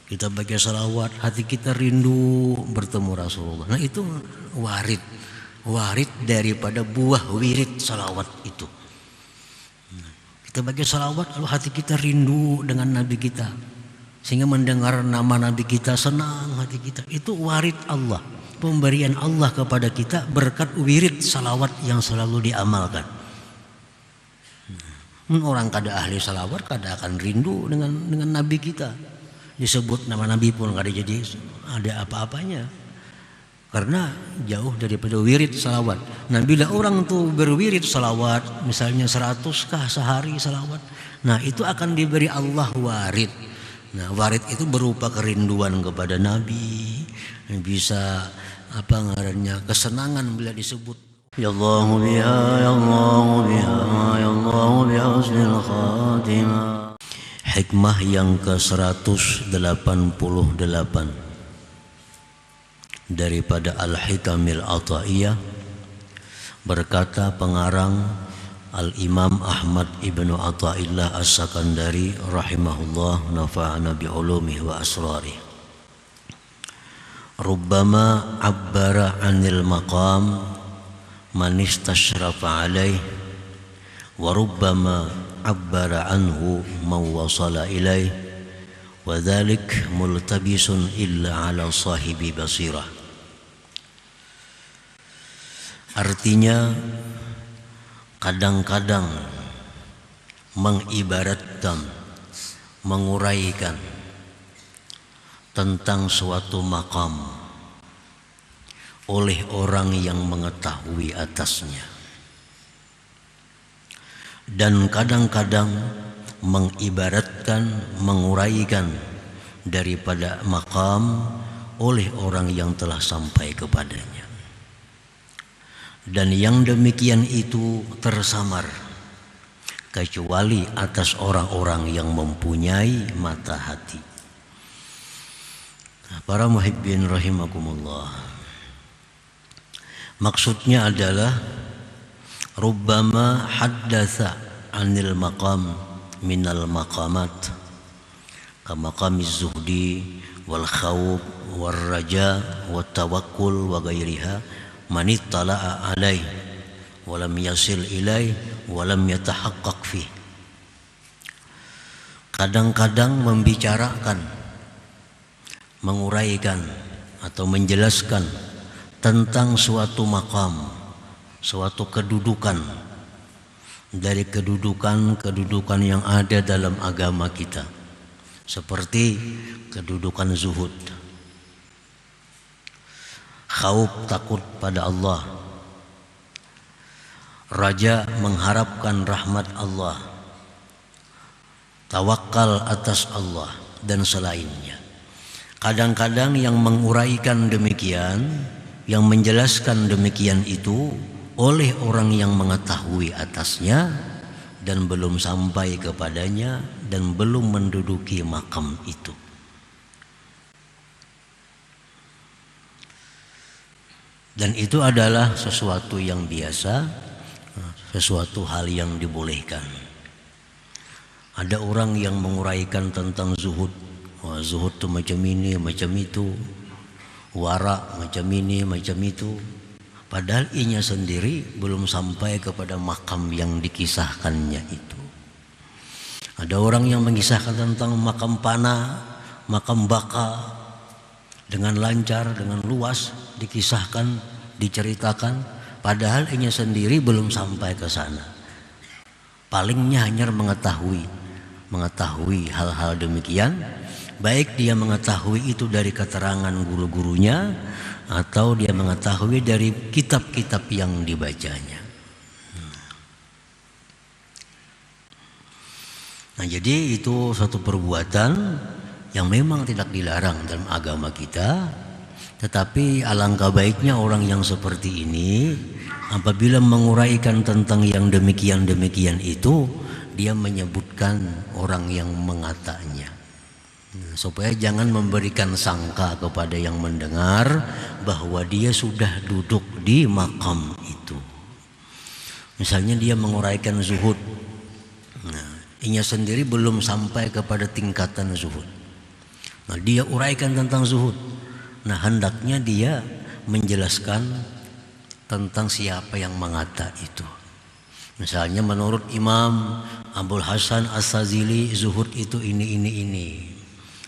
Kita baca salawat, hati kita rindu bertemu Rasulullah. Nah itu warid daripada buah wirid salawat itu. Kita baca salawat lalu hati kita rindu dengan Nabi kita, sehingga mendengar nama Nabi kita senang hati kita. Itu warid Allah, pemberian Allah kepada kita berkat wirid salawat yang selalu diamalkan. Orang kada ahli salawat kada akan rindu dengan Nabi kita. Disebut nama Nabi pun kada jadi ada apa-apanya, karena jauh daripada wirid salawat. Nah bila orang tuh berwirid salawat, misalnya 100 sehari salawat, nah itu akan diberi Allah warid. Nah warid itu berupa kerinduan kepada Nabi, bisa apa ngarannya, kesenangan bila disebut ya Allahu biha ya Allahu biha ya Allahu biha husnul khatimah. Hikmah yang ke-188 daripada Al-Hikamil Ata'iyah, berkata pengarang Al-Imam Ahmad Ibnu Athaillah As-Sakandari rahimahullah, nafa'ana bi'ulumihi wa asrarih. Rubbama abbara 'anil maqam man istashrafa 'alaih wa rubbama abbara anhu man wasala ilaih wa dhalik multabisun illa ala sahibi basirah. Artinya kadang-kadang mengibaratkan, menguraikan tentang suatu makam oleh orang yang mengetahui atasnya, dan kadang-kadang mengibaratkan, menguraikan daripada makam oleh orang yang telah sampai kepadanya. Dan yang demikian itu tersamar kecuali atas orang-orang yang mempunyai mata hati. Para muhibbin rahimakumullah, maksudnya adalah rubbama haddatsa 'anil maqam minal maqamat kama maqamiz zuhdi wal khawf wal raja wat tawakkul wa ghairiha man ittala'a alaih wa lam yasil ilaih wa lam yatahaqqaq fi. Kadang-kadang membicarakan, menguraikan atau menjelaskan tentang suatu makam, suatu kedudukan dari kedudukan yang ada dalam agama kita, seperti kedudukan zuhud, khauf takut pada Allah, raja mengharapkan rahmat Allah, tawakal atas Allah dan selainnya. Kadang-kadang yang menguraikan demikian, yang menjelaskan demikian itu oleh orang yang mengetahui atasnya dan belum sampai kepadanya dan belum menduduki makam itu. Dan itu adalah sesuatu yang biasa, sesuatu hal yang dibolehkan. Ada orang yang menguraikan tentang zuhud. Wah, zuhud itu macam ini, macam itu. Wara macam ini, macam itu. Padahal inya sendiri belum sampai kepada makam yang dikisahkannya itu. Ada orang yang mengisahkan tentang makam panah, makam baka, dengan lancar, dengan luas dikisahkan, diceritakan, padahal inya sendiri belum sampai ke sana. Palingnya hanya mengetahui hal-hal demikian, baik dia mengetahui itu dari keterangan guru-gurunya atau dia mengetahui dari kitab-kitab yang dibacanya. Nah, jadi itu suatu perbuatan yang memang tidak dilarang dalam agama kita, tetapi alangkah baiknya orang yang seperti ini apabila menguraikan tentang yang demikian-demikian itu, dia menyebutkan orang yang mengatanya, supaya jangan memberikan sangka kepada yang mendengar bahwa dia sudah duduk di makam itu. Misalnya dia menguraikan zuhud, nah, inya sendiri belum sampai kepada tingkatan zuhud, Nah, dia uraikan tentang zuhud. Nah, hendaknya dia menjelaskan tentang siapa yang mengata itu. Misalnya menurut Imam Abul Hasan As-Sazili zuhud itu ini.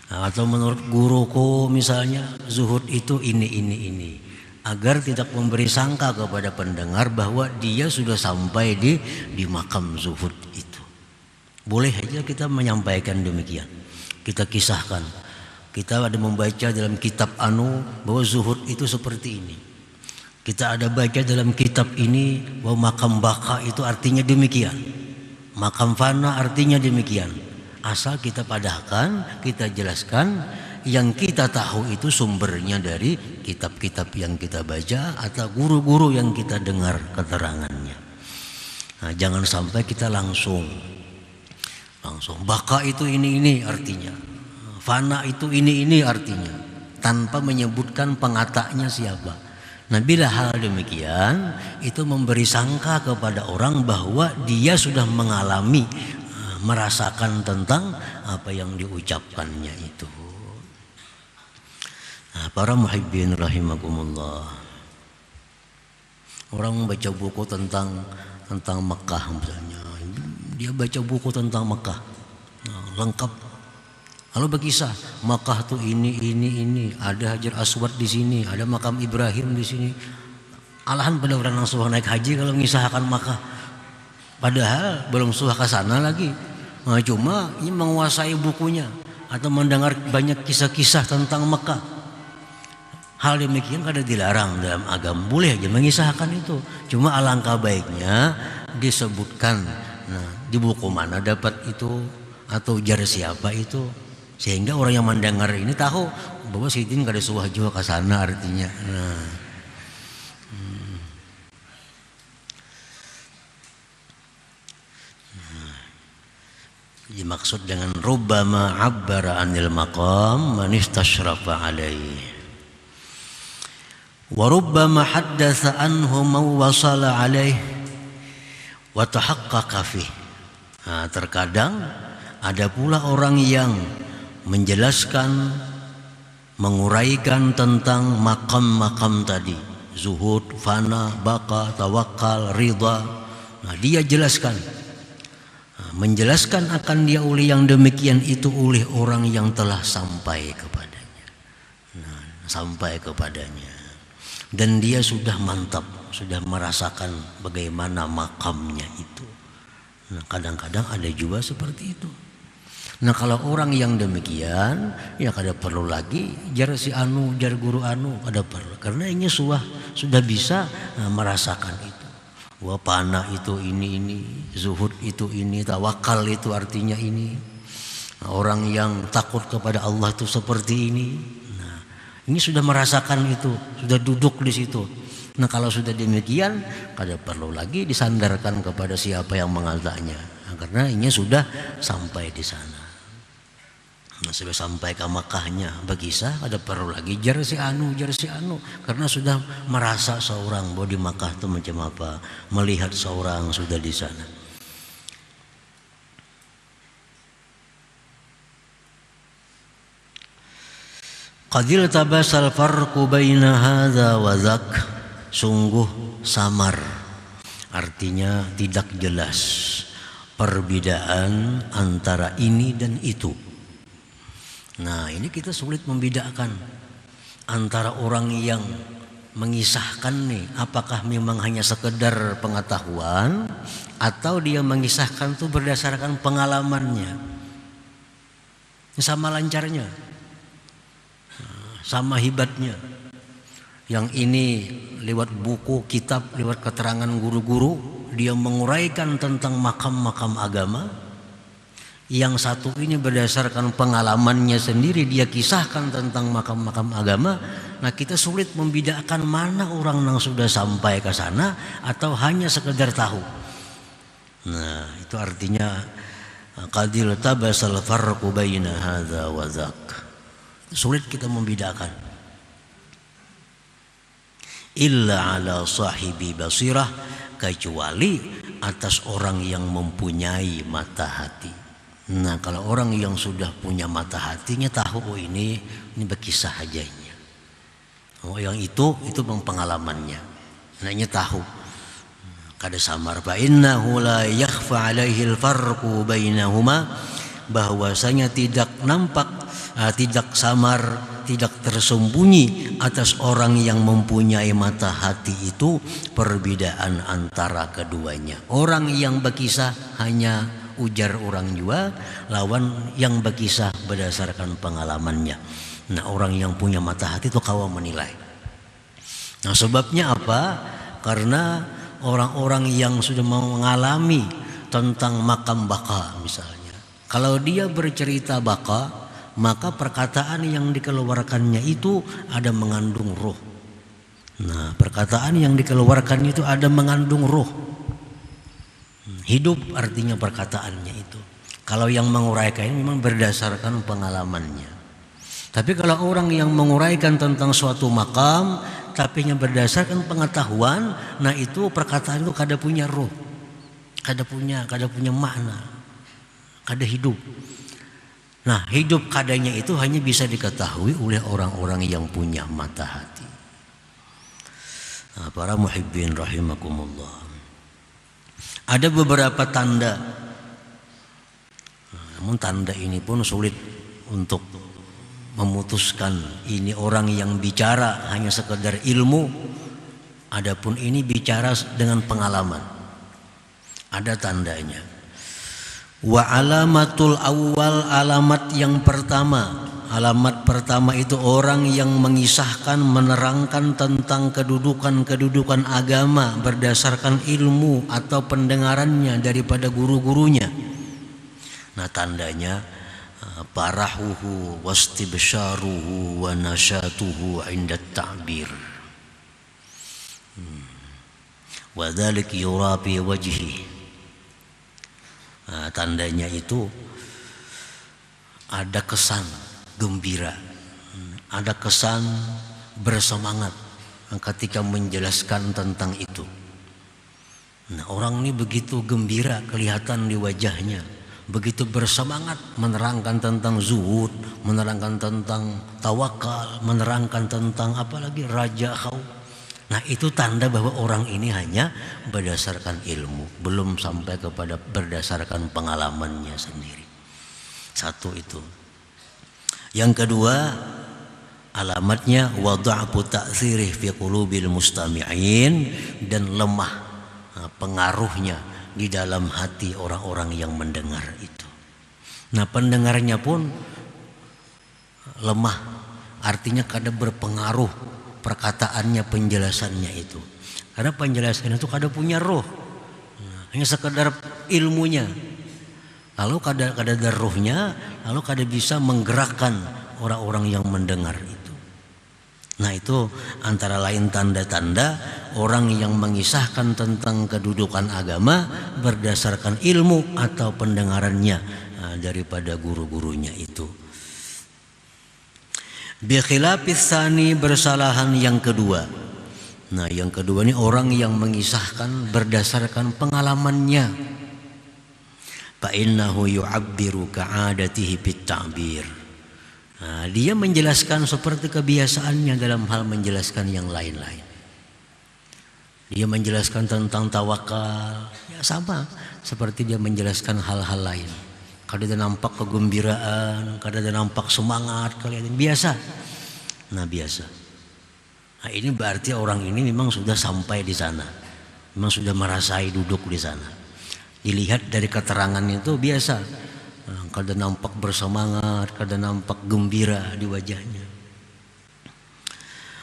Atau menurut guruku misalnya zuhud itu ini. Agar tidak memberi sangka kepada pendengar bahwa dia sudah sampai di makam zuhud itu. Boleh aja kita menyampaikan demikian. Kita kisahkan. Kita ada membaca dalam kitab bahwa zuhud itu seperti ini. Kita ada baca dalam kitab ini bahwa makam baka itu artinya demikian. Makam fana artinya demikian. Asal kita padahkan, kita jelaskan, yang kita tahu itu sumbernya dari kitab-kitab yang kita baca atau guru-guru yang kita dengar keterangannya. Nah, jangan sampai kita langsung baka itu ini artinya, fana itu ini artinya, tanpa menyebutkan pengatanya siapa. Nah, bila hal demikian itu memberi sangka kepada orang bahwa dia sudah mengalami, merasakan tentang apa yang diucapkannya itu. Nah, para muhibbin rahimakumullah, orang membaca buku tentang Mekah misalnya, dia baca buku tentang Mekah, lengkap. Lalu berkisah Makkah tuh ini, ada Hajar Aswad di sini, ada makam Ibrahim di sini. Alahan pada orang yang sudah naik haji kalau mengisahkan Makkah, padahal belum sudah ke sana lagi. Nah, cuma ini menguasai bukunya atau mendengar banyak kisah-kisah tentang Makkah. Hal demikian kada dilarang dalam agama, boleh aja mengisahkan itu. Cuma alangkah baiknya disebutkan, nah, di buku mana dapat itu atau jar siapa itu, sehingga orang yang mendengar ini tahu bahwa Sidin kada suah juga ke sana artinya. Nah, dimaksud dengan rubbama abbara anil maqam man istashrafa alaihi wa rubbama haddatsa anhu man wasala alaihi wa tahaqqaqa fihi. Nah, terkadang ada pula orang yang menjelaskan, menguraikan tentang makam-makam tadi, zuhud, fana, baka, tawakal, ridha. Nah, dia jelaskan, menjelaskan akan dia oleh yang demikian itu oleh orang yang telah sampai kepadanya. Nah, sampai kepadanya, dan dia sudah mantap, sudah merasakan bagaimana makamnya itu. Nah, kadang-kadang ada juga seperti itu. Nah, kalau orang yang demikian, ya kada perlu lagi jar si jar guru kada perlu, karena ini sudah bisa merasakan itu. Wah, panah itu ini, zuhud itu ini, tawakal itu artinya ini. Nah, orang yang takut kepada Allah itu seperti ini. Nah, ini sudah merasakan itu, sudah duduk di situ. Nah, kalau sudah demikian, kada perlu lagi disandarkan kepada siapa yang mengatanya. Nah, karena ini sudah sampai di sana. Nah, sudah sampai ke Makkahnya berkisah, ada perlu lagi jar si anu, karena sudah merasa seorang bahwa di Makkah itu macam apa, melihat seorang sudah di sana. Qadil tabasal farqu baina hadza wa dzak, sungguh samar, artinya tidak jelas perbedaan antara ini dan itu. Nah, ini kita sulit membedakan antara orang yang mengisahkan nih, apakah memang hanya sekedar pengetahuan atau dia mengisahkan itu berdasarkan pengalamannya. Sama lancarnya, sama hebatnya. Yang ini lewat buku, kitab, lewat keterangan guru-guru, dia menguraikan tentang makam-makam agama. Yang satu ini berdasarkan pengalamannya sendiri, dia kisahkan tentang makam-makam agama. Nah, kita sulit membedakan mana orang yang sudah sampai ke sana atau hanya sekedar tahu. Nah, itu artinya qadil tabasal farqu baina hadza wa dzak. Sulit kita membedakan. Illa ala sahibi basirah, kecuali atas orang yang mempunyai mata hati. Nah, kalau orang yang sudah punya mata hatinya tahu, oh ini berkisah aja ini. Oh yang itu pengalamannya. Nah ini tahu. Kada samar fa innahu la yakhfa alaihi al-farqu bainahuma, bahwasanya tidak nampak, tidak samar, tidak tersembunyi atas orang yang mempunyai mata hati itu perbedaan antara keduanya. Orang yang berkisah hanya ujar orang jua, lawan yang berkisah berdasarkan pengalamannya. Nah orang yang punya mata hati itu kawa menilai. Nah sebabnya apa? Karena orang-orang yang sudah mengalami tentang makam baka misalnya, kalau dia bercerita baka, maka perkataan yang dikeluarkannya itu ada mengandung roh. Nah perkataan yang dikeluarkan itu ada mengandung roh. Hidup artinya perkataannya itu. Kalau yang menguraikan ini memang berdasarkan pengalamannya. Tapi kalau orang yang menguraikan tentang suatu makam tapi yang berdasarkan pengetahuan, nah itu perkataan itu kada punya roh, kada punya makna, kada hidup. Nah hidup kadanya itu hanya bisa diketahui oleh orang-orang yang punya mata hati. Nah, para muhibbin rahimakumullah, ada beberapa tanda. Namun tanda ini pun sulit untuk memutuskan ini orang yang bicara hanya sekedar ilmu, adapun ini bicara dengan pengalaman. Ada tandanya. Wa alamatul awal, alamat yang pertama. Alamat pertama itu orang yang mengisahkan, menerangkan tentang kedudukan agama berdasarkan ilmu atau pendengarannya daripada guru-gurunya. Nah tandanya parahuhu wastibsharuhu wa nasyatuhu inda ta'bir. Wa dzalik yura fi wajhi. Nah, tandanya itu ada kesan gembira, ada kesan bersemangat ketika menjelaskan tentang itu. Nah, orang ini begitu gembira kelihatan di wajahnya, begitu bersemangat menerangkan tentang zuhud, menerangkan tentang tawakal, menerangkan tentang apalagi raja kau. Nah itu tanda bahwa orang ini hanya berdasarkan ilmu, belum sampai kepada berdasarkan pengalamannya sendiri. Satu itu. Yang kedua, alamatnya wada'fu ta'thirih fi qulubil mustami'in, dan lemah pengaruhnya di dalam hati orang-orang yang mendengar itu. Nah pendengarnya pun lemah, artinya kada berpengaruh perkataannya, penjelasannya itu. Karena penjelasan itu kada punya roh, hanya sekedar ilmunya. Lalu kada ada rohnya, lalu kada bisa menggerakkan orang-orang yang mendengar itu. Nah itu antara lain tanda-tanda orang yang mengisahkan tentang kedudukan agama berdasarkan ilmu atau pendengarannya daripada guru-gurunya itu. Bi khilafis tsani, bersalahan yang kedua. Nah yang kedua ini orang yang mengisahkan berdasarkan pengalamannya. Fa innahu yu'abbiru ka'adatihi bit ta'bir. Nah, dia menjelaskan seperti kebiasaannya dalam hal menjelaskan yang lain-lain. Dia menjelaskan tentang tawakal, ya sama seperti dia menjelaskan hal-hal lain. Kada ada nampak kegembiraan, kada ada nampak semangat, kalian biasa. Nah biasa. Nah ini berarti orang ini memang sudah sampai di sana, memang sudah merasai duduk di sana. Dilihat dari keterangan itu biasa, kada nampak bersemangat, kada nampak gembira di wajahnya.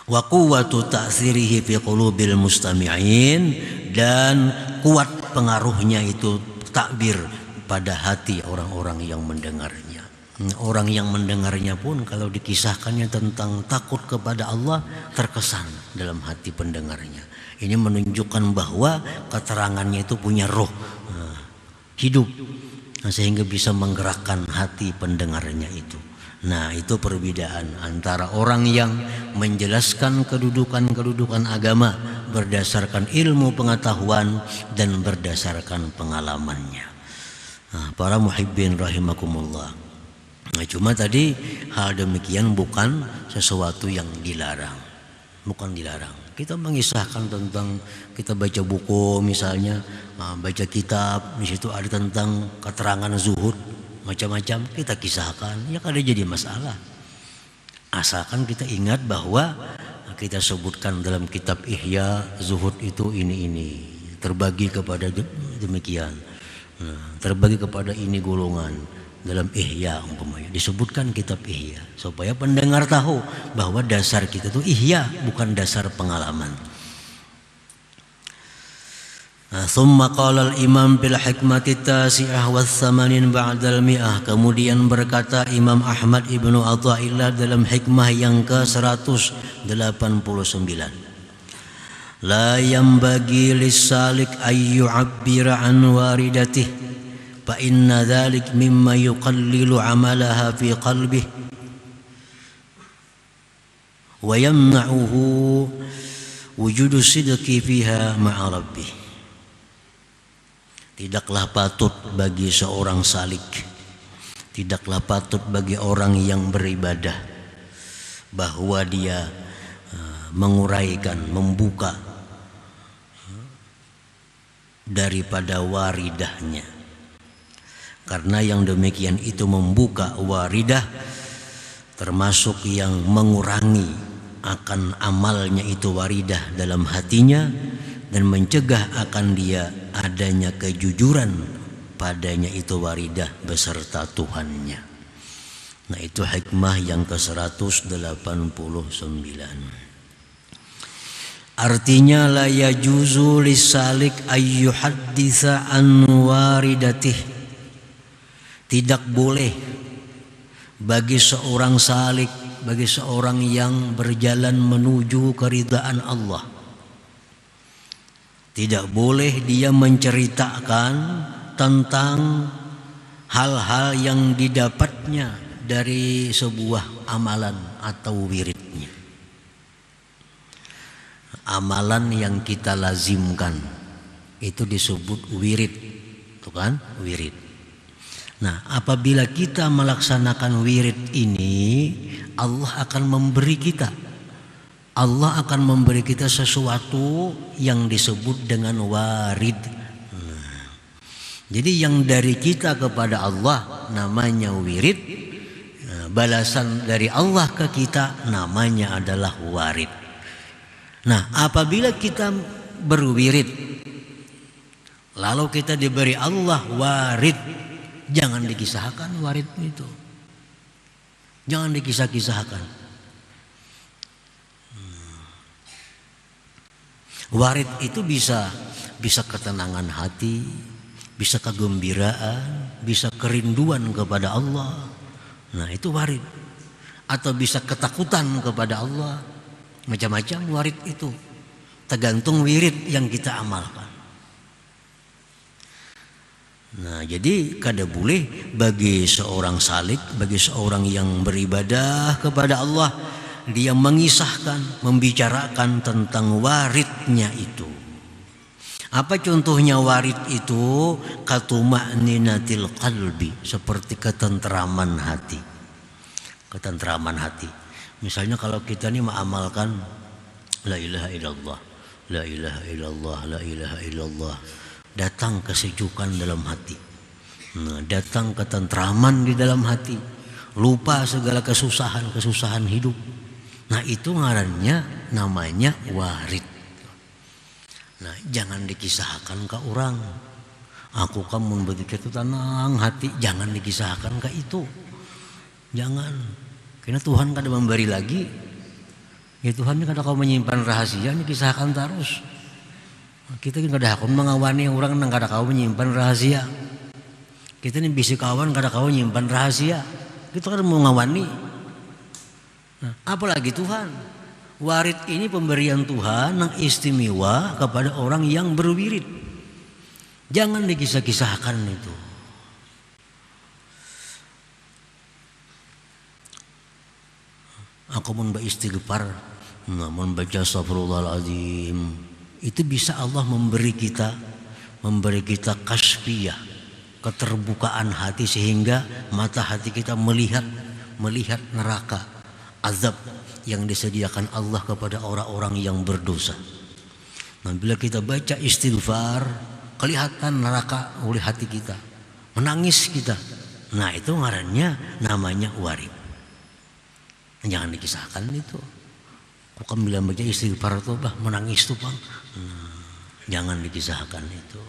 Wa quwwatu ta'thirihi fi qulubil mustami'in, dan kuat pengaruhnya itu takbir pada hati orang-orang yang mendengarnya. Orang yang mendengarnya pun kalau dikisahkannya tentang takut kepada Allah, terkesan dalam hati pendengarnya. Ini menunjukkan bahwa keterangannya itu punya roh, hidup, sehingga bisa menggerakkan hati pendengarnya itu. Nah itu perbedaan antara orang yang menjelaskan kedudukan agama berdasarkan ilmu pengetahuan dan berdasarkan pengalamannya. Para muhibbin rahimakumullah. Nah, cuma tadi hal demikian bukan sesuatu yang dilarang. Bukan dilarang. Kita mengisahkan tentang, kita baca buku misalnya, baca kitab, di situ ada tentang keterangan zuhud macam-macam, kita kisahkan, ya kada jadi masalah. Asalkan kita ingat bahwa kita sebutkan dalam kitab Ihya, zuhud itu ini terbagi kepada demikian. Terbagi kepada ini golongan dalam Ihya umpamanya disebutkan kitab Ihya supaya pendengar tahu bahwa dasar kita itu Ihya, bukan dasar pengalaman. Thumma qala al-imam bil hikmati tasi'ah wa tsamanin ba'dal mi'ah. Kemudian berkata Imam Ahmad Ibnu Athaillah dalam hikmah yang ke-189, la yanbaghi lis-salik ay yu'abbira an waridatih fa inna dhalik mimma yuqallilu 'amalaha fi qalbihi wa yamna'uhu wujudu sidqi fiha ma'a rabbih. Tidaklah patut bagi seorang salik, tidaklah patut bagi orang yang beribadah bahwa dia menguraikan, membuka daripada waridahnya. Karena yang demikian itu membuka waridah termasuk yang mengurangi akan amalnya itu waridah dalam hatinya dan mencegah akan dia adanya kejujuran padanya itu waridah beserta Tuhannya. Nah, itu hikmah yang ke-189. Artinya la yajuzu lisalik ayyuhadditsa an waridatih. Tidak boleh bagi seorang salik, bagi seorang yang berjalan menuju keridhaan Allah, tidak boleh dia menceritakan tentang hal-hal yang didapatnya dari sebuah amalan atau wiridnya. Amalan yang kita lazimkan itu disebut wirid, itu kan wirid. Nah, apabila kita melaksanakan wirid ini, Allah akan memberi kita sesuatu yang disebut dengan warid. Jadi yang dari kita kepada Allah namanya wirid, balasan dari Allah ke kita namanya adalah warid. Nah, apabila kita berwirid lalu kita diberi Allah warid, jangan dikisahkan warid itu, jangan dikisah-kisahkan. Warid itu bisa ketenangan hati, bisa kegembiraan, bisa kerinduan kepada Allah. Nah, itu warid. Atau bisa ketakutan kepada Allah. Macam-macam warid itu, tergantung wirid yang kita amalkan. Nah, jadi kada boleh bagi seorang salik, bagi seorang yang beribadah kepada Allah, dia mengisahkan, membicarakan tentang waridnya itu. Apa contohnya warid itu? Katuma'ninatil qalbi, seperti ketentraman hati. Ketentraman hati. Misalnya kalau kita ini mengamalkan la ilaha illallah, la ilaha illallah, la ilaha illallah, datang kesejukan dalam hati. Nah, datang ketentraman di dalam hati, lupa segala kesusahan hidup. Nah, itu ngarannya namanya warid. Nah, jangan dikisahkan ke orang. Aku kan membuat itu tenang hati, jangan dikisahkan ke itu. Jangan. Karena Tuhan kada memberi lagi. Ya Tuhan ini kada kau menyimpan rahasia, ini kisahkan terus. Kita kan kada kau mengawani orang nang kada kau menyimpan rahasia. Kita ini bisi kawan kada kau menyimpan rahasia. Kita kan mau ngawani. Nah, apalagi Tuhan. Warid ini pemberian Tuhan yang istimewa kepada orang yang berwirid. Jangan dikisah-kisahkan itu. Aku membaca istighfar, membaca astagfirullahaladzim, itu bisa Allah memberi kita kasfiyah, keterbukaan hati sehingga mata hati kita melihat neraka, azab yang disediakan Allah kepada orang-orang yang berdosa. Nah, bila kita baca istighfar, kelihatan neraka oleh hati kita, menangis kita. Nah, itu namanya warid. Jangan dikisahkan itu. Kok kamu bilang baca istighfar itu menangis tuh bang? Jangan dikisahkan itu.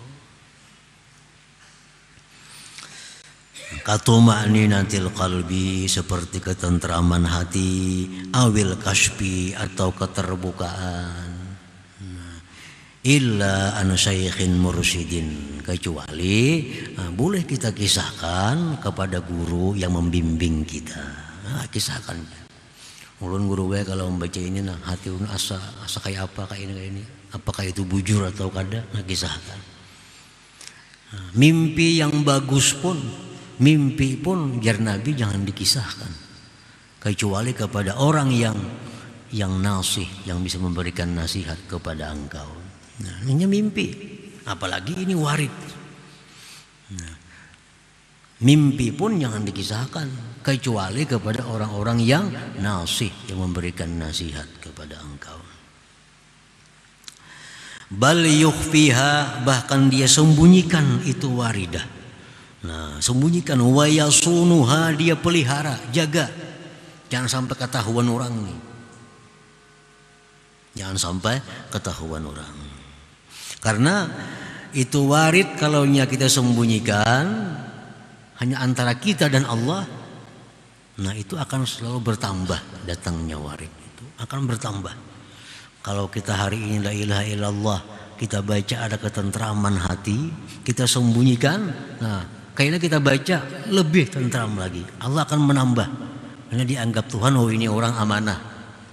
Katuma'ninatil qalbi, seperti ketentraman hati, awil kasfi, atau keterbukaan. Illa an syaikhin mursyidin, kecuali boleh kita kisahkan kepada guru yang membimbing kita. Kisahkan. Ulun guru gue kalau membaca ini, hati ulun asa kayak apa, kayak ini. Apakah itu bujur atau kada? Kisahkan. Mimpi yang bagus pun, mimpi pun jar Nabi jangan dikisahkan, kecuali kepada orang yang nasih, yang bisa memberikan nasihat kepada engkau. Nah, ini mimpi, apalagi ini warid. Nah, mimpi pun jangan dikisahkan, kecuali kepada orang-orang yang nasih, yang memberikan nasihat kepada engkau. Bal yukhfiha, bahkan dia sembunyikan itu waridah. Nah, sembunyikan, wa yasunuha, dia pelihara, jaga, jangan sampai ketahuan orang nih. Jangan sampai ketahuan orang. Karena itu warid, kalau kita sembunyikan hanya antara kita dan Allah, nah itu akan selalu bertambah datangnya warid, itu akan bertambah. Kalau kita hari ini la ilaha illallah, kita baca ada ketentraman hati, kita sembunyikan, nah kayaknya kita baca lebih tentram lagi, Allah akan menambah. Karena dianggap Tuhan, oh ini orang amanah,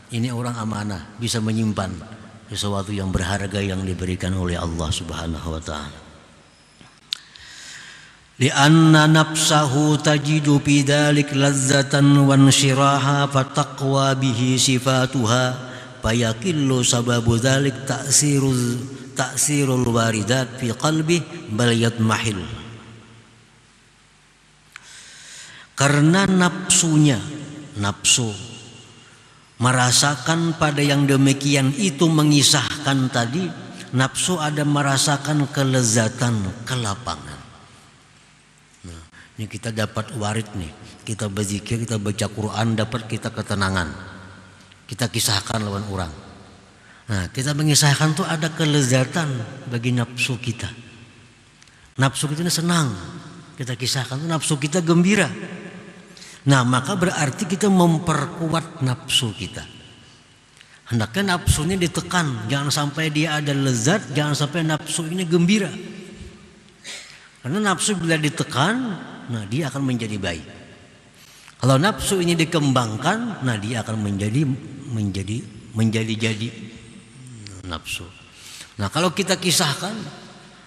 ini orang amanah, bisa menyimpan sesuatu yang berharga yang diberikan oleh Allah Subhanahu wa ta'ala. Lianna nafsahu tajidu bidalik lazzatan wa nshiraha fataqwa bihi sifatuha fayakillu sababu dhalik ta'sirul waridat fi qalbi bal yatmahil. Karena nafsu merasakan pada yang demikian itu, mengisahkan tadi, nafsu ada merasakan kelezatan, kelapangan. Nah, ini kita dapat warid nih, kita berzikir, kita baca Quran, dapat kita ketenangan, kita kisahkan lawan orang. Nah, kita mengisahkan tuh ada kelezatan bagi nafsu kita. Nafsu kita senang, kita kisahkan tuh nafsu kita gembira. Nah, maka berarti kita memperkuat nafsu kita. Hendaknya nafsu ini ditekan, jangan sampai dia ada lezat, jangan sampai nafsu ini gembira. Karena nafsu bila ditekan, nah dia akan menjadi baik. Kalau nafsu ini dikembangkan, nah dia akan menjadi nafsu. Nah, kalau kita kisahkan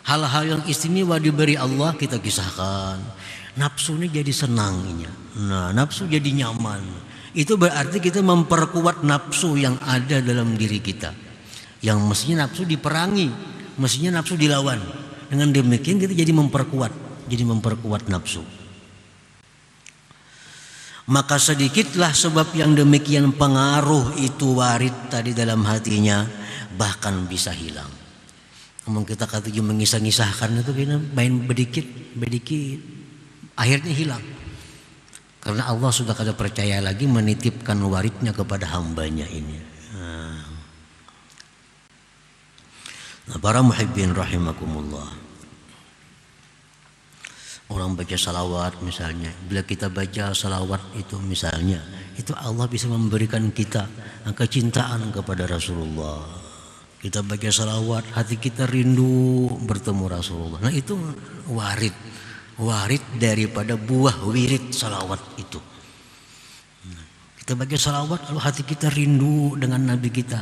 hal-hal yang istimewa diberi Allah, kita kisahkan, nafsu ini jadi senangnya. Nah, nafsu jadi nyaman. Itu berarti kita memperkuat nafsu yang ada dalam diri kita, yang mestinya nafsu diperangi, mestinya nafsu dilawan. Dengan demikian kita jadi memperkuat nafsu. Maka sedikitlah sebab yang demikian pengaruh itu warid tadi dalam hatinya, bahkan bisa hilang. Namun kita kata mengisah-ngisahkan itu kita main bedikit, akhirnya hilang. Karena Allah sudah kada percaya lagi menitipkan waridnya kepada hambanya ini. Nah, para muhibbin rahimakumullah, orang baca salawat misalnya, bila kita baca salawat itu misalnya, itu Allah bisa memberikan kita kecintaan kepada Rasulullah. Kita baca salawat, hati kita rindu bertemu Rasulullah. Nah, itu warid daripada buah wirid salawat itu. Kita baca salawat lalu hati kita rindu dengan Nabi kita,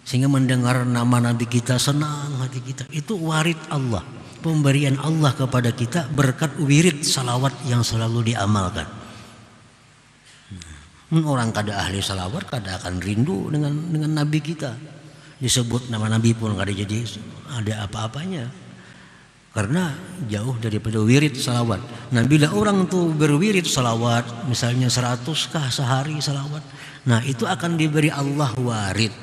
sehingga mendengar nama Nabi kita senang hati kita. Itu warid Allah, pemberian Allah kepada kita berkat wirid salawat yang selalu diamalkan. Orang kada ahli salawat kada akan rindu dengan Nabi kita. Disebut nama Nabi pun kada jadi ada apa-apanya. karena jauh daripada wirid salawat. Nah bila orang tuh berwirid salawat, misalnya 100 sehari salawat, nah itu akan diberi Allah warid.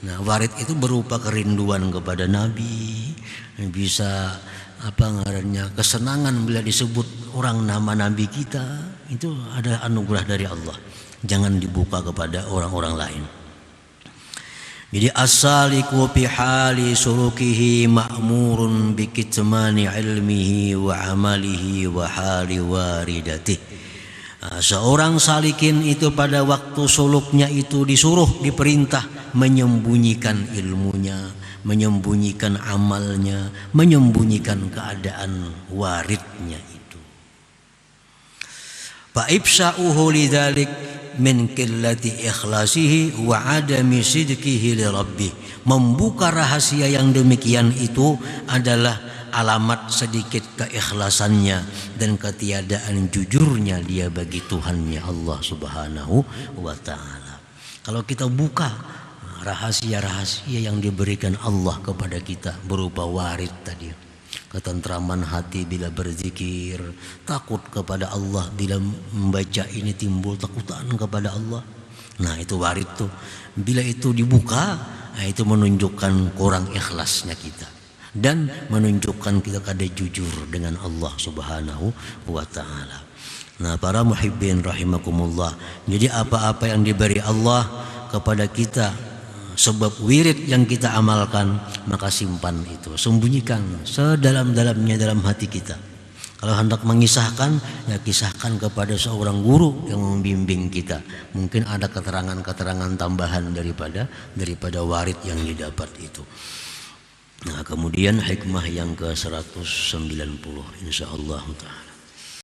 Nah warid itu berupa kerinduan kepada Nabi, bisa apa ngarannya kesenangan bila disebut orang nama Nabi kita, itu ada anugerah dari Allah. Jangan dibuka kepada orang-orang lain. Jadi as-saliku fi hali sulukihi ma'murun bi kitmani ilmihi wa amalihi wa hali waridatih. Seorang salikin itu pada waktu suluknya itu disuruh, diperintah menyembunyikan ilmunya, menyembunyikan amalnya, menyembunyikan keadaan waridnya itu. Fa ifsa'uhu lidzalik min qillati ikhlasihi wa adami sidqihi li rabbih. Membuka rahasia yang demikian itu adalah alamat sedikit keikhlasannya dan ketiadaan jujurnya dia bagi Tuhannya Allah Subhanahu wa taala. Kalau kita buka rahasia-rahasia yang diberikan Allah kepada kita berupa warid tadi, ketentraman hati bila berzikir, takut kepada Allah bila membaca ini, timbul takutan kepada Allah. Nah itu warid tuh. Bila itu dibuka, nah itu menunjukkan kurang ikhlasnya kita dan menunjukkan kita kada jujur dengan Allah Subhanahu wa taala. Nah para muhibbin rahimakumullah, jadi apa-apa yang diberi Allah kepada kita sebab wirid yang kita amalkan, maka simpan itu, sembunyikan sedalam-dalamnya dalam hati kita. Kalau hendak mengisahkan, ya kisahkan kepada seorang guru yang membimbing kita. Mungkin ada keterangan-keterangan tambahan daripada warid yang didapat itu. Nah kemudian hikmah yang ke-190 insyaallah ta'ala.